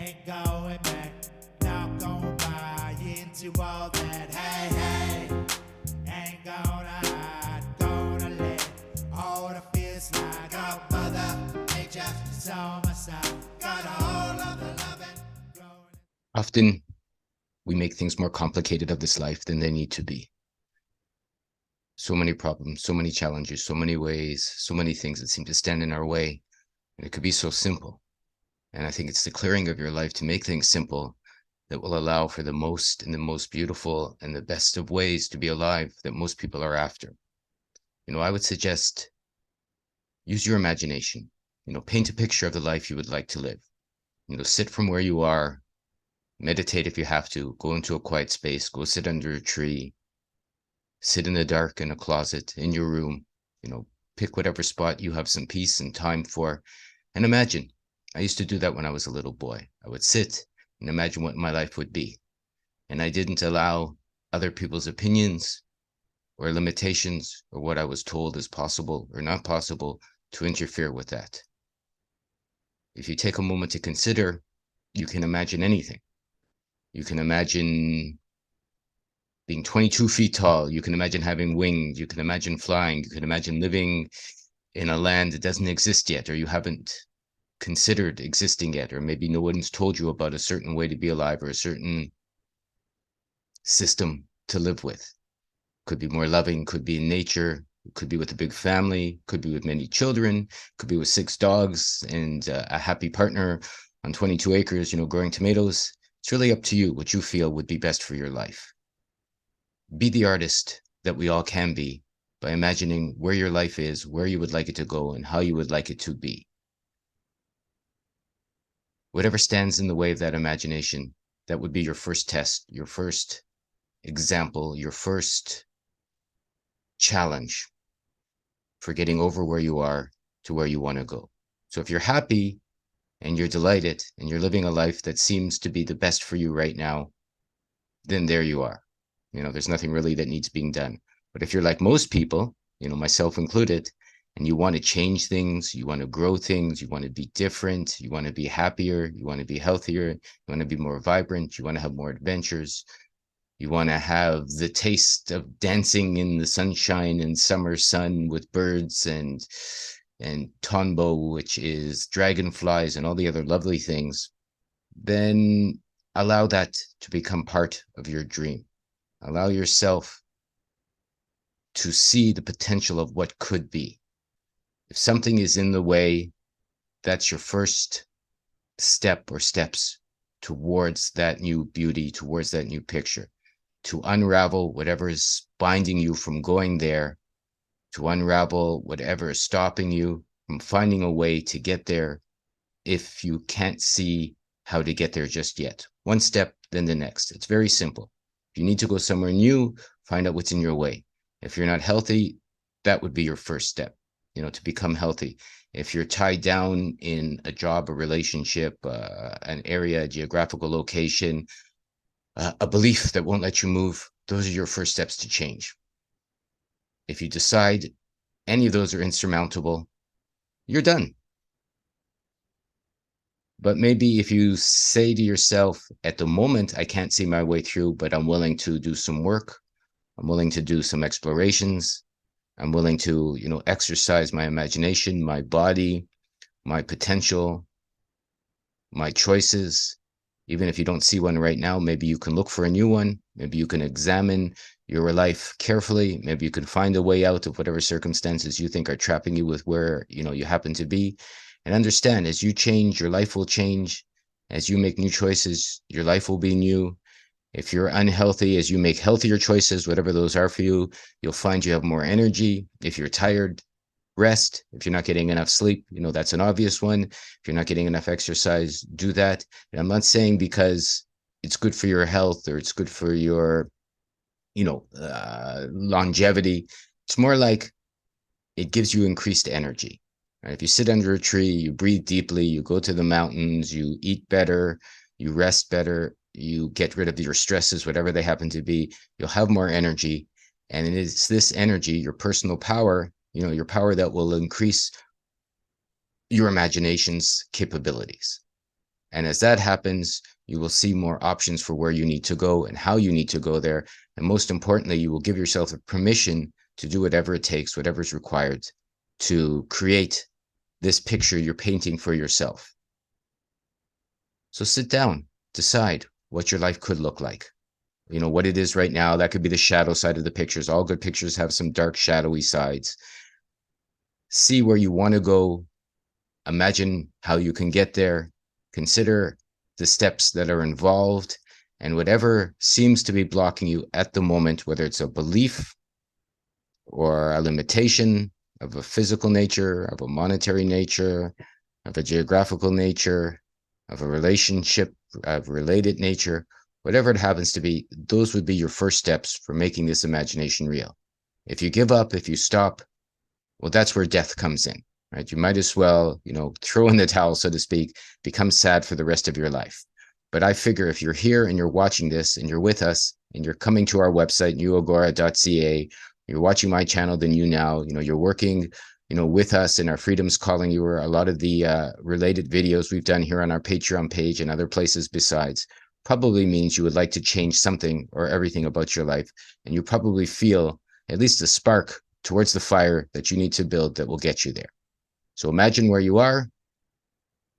Ain't going back, not gonna buy into all that. Hey, hey, ain't gonna hide, gonna let all the fears slide. Got Mother Nature is on my side. Got all of the loving growing. Often we make things more complicated of this life than they need to be. So many problems, so many challenges, so many ways, so many things that seem to stand in our way. And it could be so simple. And I think it's the clearing of your life to make things simple that will allow for the most and the most beautiful and the best of ways to be alive that most people are after. I would suggest use your imagination. Paint a picture of the life you would like to live. Sit from where you are, meditate if you have to, go into a quiet space, go sit under a tree, sit in the dark in a closet, in your room, pick whatever spot you have some peace and time for, and imagine. I used to do that when I was a little boy. I would sit and imagine what my life would be. And I didn't allow other people's opinions or limitations or what I was told is possible or not possible to interfere with that. If you take a moment to consider, you can imagine anything. You can imagine being 22 feet tall. You can imagine having wings. You can imagine flying. You can imagine living in a land that doesn't exist yet, or you haven't considered existing yet, or maybe no one's told you about a certain way to be alive or a certain system to live with. Could be more loving, could be in nature, could be with a big family, could be with many children, could be with 6 dogs and a happy partner on 22 acres, growing tomatoes. It's really up to you what you feel would be best for your life. Be the artist that we all can be by imagining where your life is, where you would like it to go, and how you would like it to be. Whatever stands in the way of that imagination, that would be your first test, your first example, your first challenge for getting over where you are to where you want to go. So if you're happy and you're delighted and you're living a life that seems to be the best for you right now, then there you are. There's nothing really that needs being done. But if you're like most people, myself included, and you want to change things, you want to grow things, you want to be different, you want to be happier, you want to be healthier, you want to be more vibrant, you want to have more adventures, you want to have the taste of dancing in the sunshine and summer sun with birds and tonbo, which is dragonflies and all the other lovely things, then allow that to become part of your dream. Allow yourself to see the potential of what could be. If something is in the way, that's your first step or steps towards that new beauty, towards that new picture, to unravel whatever is binding you from going there, to unravel whatever is stopping you from finding a way to get there if you can't see how to get there just yet. One step, then the next. It's very simple. If you need to go somewhere new, find out what's in your way. If you're not healthy, that would be your first step, to become healthy. If you're tied down in a job, a relationship, an area, a geographical location, a belief that won't let you move, those are your first steps to change. If you decide any of those are insurmountable, you're done. But maybe if you say to yourself, at the moment, I can't see my way through, but I'm willing to do some work. I'm willing to do some explorations. I'm willing to, exercise my imagination, my body, my potential, my choices. Even if you don't see one right now, maybe you can look for a new one. Maybe you can examine your life carefully. Maybe you can find a way out of whatever circumstances you think are trapping you with where, you happen to be. And understand, as you change, your life will change. As you make new choices, your life will be new. If you're unhealthy, as you make healthier choices, whatever those are for you, you'll find you have more energy. If you're tired, rest. If you're not getting enough sleep, that's an obvious one. If you're not getting enough exercise, do that. And I'm not saying because it's good for your health or it's good for your, longevity. It's more like it gives you increased energy. Right? If you sit under a tree, you breathe deeply, you go to the mountains, you eat better, you rest better, you get rid of your stresses, whatever they happen to be, you'll have more energy. And it's this energy, your personal power, your power that will increase your imagination's capabilities. And as that happens, you will see more options for where you need to go and how you need to go there. And most importantly, you will give yourself the permission to do whatever it takes, whatever is required to create this picture you're painting for yourself. So sit down, decide what your life could look like. You know, what it is right now. That could be the shadow side of the pictures. All good pictures have some dark, shadowy sides. See where you want to go. Imagine how you can get there. Consider the steps that are involved, and whatever seems to be blocking you at the moment, whether it's a belief or a limitation of a physical nature, of a monetary nature, of a geographical nature, of a relationship, of related nature, whatever it happens to be, those would be your first steps for making this imagination real. If you give up, if you stop, well, that's where death comes in, right? You might as well, throw in the towel, so to speak, become sad for the rest of your life. But I figure if you're here and you're watching this and you're with us and you're coming to our website, newagora.ca, you're watching my channel, TheNewNOW, you're working, with us in our Freedom's Calling You, or a lot of the related videos we've done here on our Patreon page and other places besides, probably means you would like to change something or everything about your life. And you probably feel at least a spark towards the fire that you need to build that will get you there. So imagine where you are,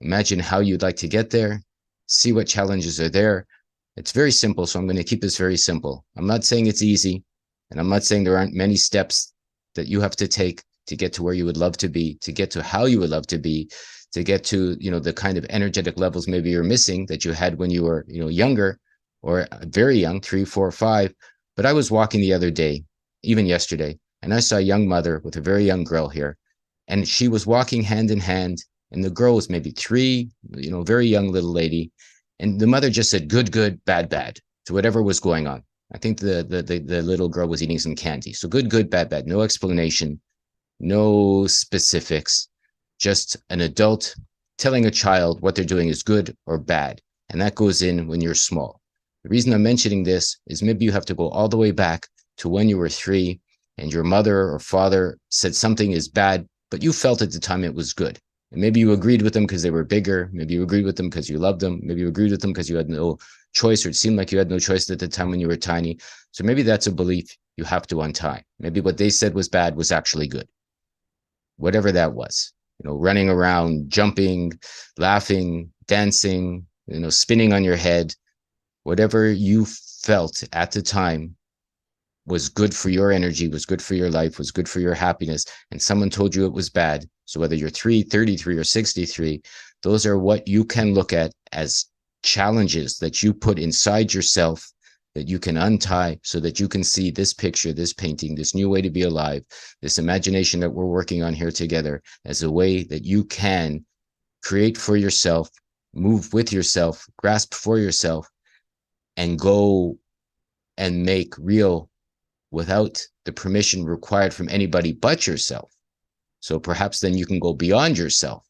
imagine how you'd like to get there, see what challenges are there. It's very simple, so I'm going to keep this very simple. I'm not saying it's easy, and I'm not saying there aren't many steps that you have to take to get to where you would love to be, to get to how you would love to be, to get to, the kind of energetic levels maybe you're missing that you had when you were, younger or very young, 3, 4, 5. But I was walking the other day, even yesterday, and I saw a young mother with a very young girl here, and she was walking hand in hand, and the girl was maybe 3, very young little lady, and the mother just said good, good, bad, bad to whatever was going on. I think the little girl was eating some candy. So good, good, bad, bad. No explanation, no specifics, just an adult telling a child what they're doing is good or bad. And that goes in when you're small. The reason I'm mentioning this is maybe you have to go all the way back to when you were 3 and your mother or father said something is bad, but you felt at the time it was good. And maybe you agreed with them because they were bigger. Maybe you agreed with them because you loved them. Maybe you agreed with them because you had no choice, or it seemed like you had no choice at the time when you were tiny. So maybe that's a belief you have to untie. Maybe what they said was bad was actually good. Whatever that was, running around, jumping, laughing, dancing, spinning on your head, whatever you felt at the time was good for your energy, was good for your life, was good for your happiness, and someone told you it was bad. So whether you're 3, 33, or 63, those are what you can look at as challenges that you put inside yourself that you can untie so that you can see this picture, this painting, this new way to be alive, this imagination that we're working on here together as a way that you can create for yourself, move with yourself, grasp for yourself, and go and make real without the permission required from anybody but yourself. So perhaps then you can go beyond yourself,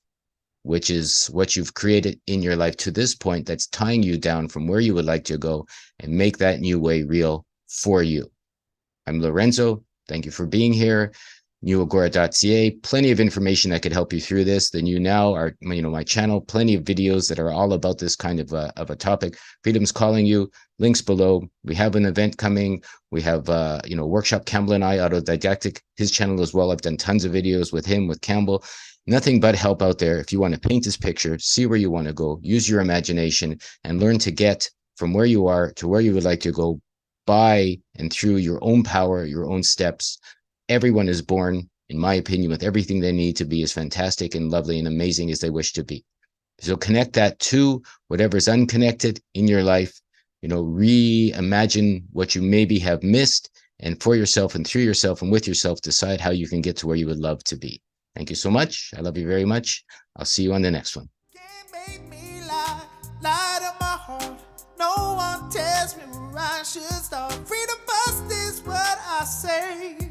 which is what you've created in your life to this point that's tying you down from where you would like to go, and make that new way real for you. I'm Lorenzo. Thank you for being here. newagora.ca, plenty of information that could help you through this. TheNewNOW, our, my channel, plenty of videos that are all about this kind of a topic. Freedom's Calling You, links below. We have an event coming. We have, workshop Campbell and I, Autodidactic, his channel as well. I've done tons of videos with him, with Campbell. Nothing but help out there. If you want to paint this picture, see where you want to go, use your imagination, and learn to get from where you are to where you would like to go by and through your own power, your own steps. Everyone is born, in my opinion, with everything they need to be as fantastic and lovely and amazing as they wish to be. So connect that to whatever's unconnected in your life. Reimagine what you maybe have missed, and for yourself and through yourself and with yourself, decide how you can get to where you would love to be. Thank you so much. I love you very much. I'll see you on the next one. Can't make me lie to my heart. No one tells me where I should start. Freedom first is what I say.